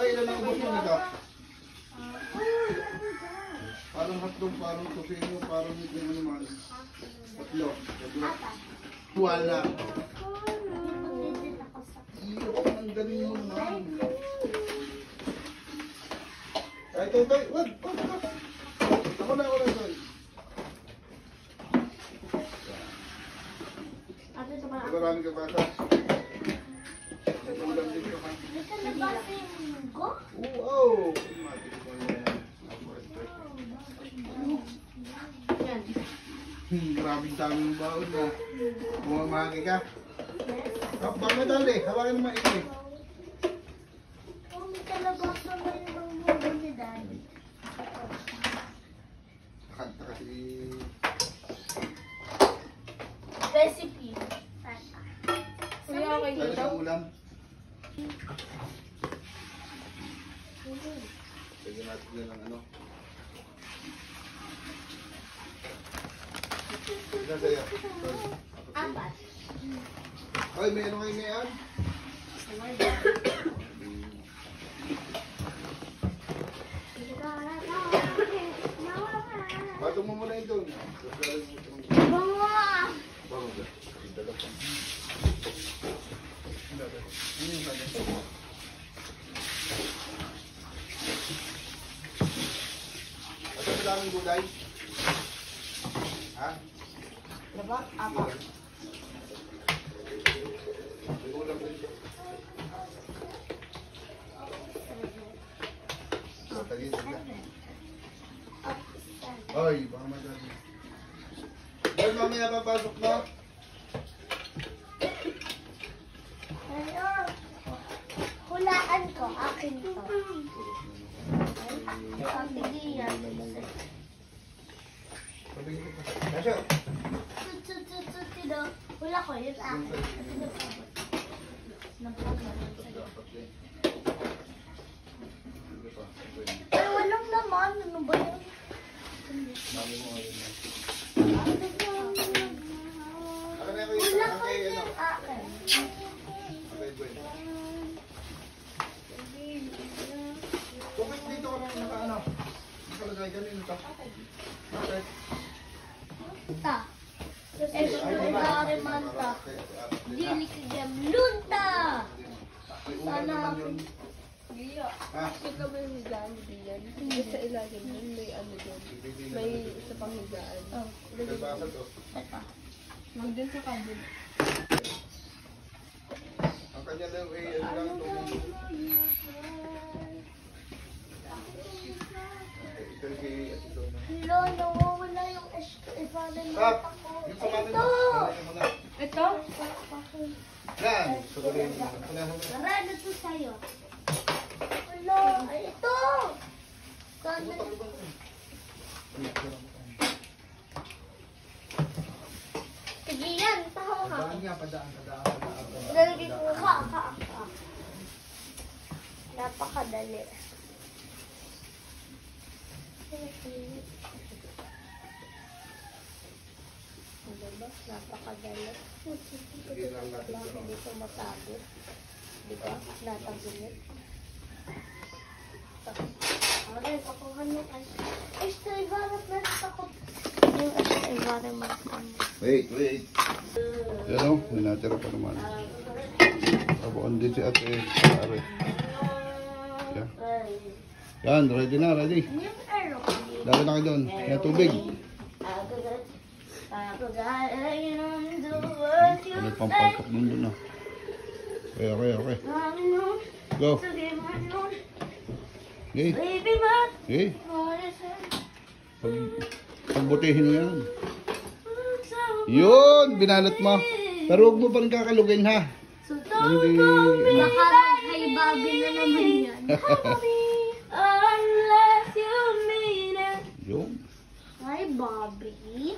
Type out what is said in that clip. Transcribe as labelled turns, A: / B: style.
A: Tay, ilan ang ubos mo nito? Parang hotdog, parang tocino, parang hindi mo naman. Tatlo. Wala. Iyo, ang galing mo naman. Ay, Toy, wag. Ako na, Toy. Maraming kabatas. Ulam din ka man. Wow! Maraming daming baon na. Bumamagi ka. Baka madali. Hawakan naman ito eh.
B: May kalabas naman yung mundo ni Daddy.
A: Nakanta kasi...
B: Recipe.
C: Kuya, okay
A: Dali
C: dito?
A: sa ulam. Sige natin yan ang ano. Ilan sa'yo?
B: Apat.
A: Ay, may ano kayo ngayon? Patong mo muna ito.
B: Bunga!
A: Bago ba? At ang daming gulay? Ha?
C: Diba? Apa.
A: May ulam din. Tagin sila. Ay, baka madali. Dahil mamaya papasok na.
B: Ano? Hulaan ko. Akin to. Pagbigyan.
A: Pabigyan ko pa. Nasya.
B: Tino. Hula ko. Yun akin. Ay, walang laman. Ano ba yun?
A: Mami mo ayun na.
B: Wala ko yung akin.
A: Bakit dito ka lang naka-ano? Nakalagay ganun ito. Bakit?
B: Ta. Estre manta. Dili ka jam lunta. Sana ako.
C: Giya.
A: Ha?
C: Ikaw ba yung higaan ni Dian? Kasi sa ilalim yun, may ano doon. May isa pang higaan.
B: Oh.
A: Nagbasa to.
C: Huwag din sa kabul.
A: Ang kanya lang ay ano lang ito. Ito kay ito na.
B: Hello, nawawala yung estre
A: Tap!
B: manta ko.
A: Yung pamanin
B: Ito!
A: mo. Pamanin mo na.
C: Ito?
A: Yan! Sagurin mo. Panahan mo.
B: Narado to sa'yo. Hello! Ay, ito! Sana. Sige yan, taho ka.
A: Padaan nga, padaan.
B: Lalagay ko ka. Napakadali. Diba? Napakadali. Hindi ko matago. Diba? Natagulit. Aray, pakuha nyo ay. Extra environment ako. Yung extra environment lang.
A: Wait. Yan o, may natira pa naman. Tabuan din si ate. Pare. Yan. Yan, ready na, ready.
B: Yung aeroplane.
A: Dali na kayo doon. Yan, tubig. Ano pang pangkap nun doon ah. Okay. Go. Okay. Okay. Pagbutihin mo yan. Yun, binalot mo. Pero huwag mo pa rin kakalugin ha. Hindi, ano.
B: Baka kay Bobby na naman yan. Unless you mean it.
A: Yun.
B: Hi, Bobby.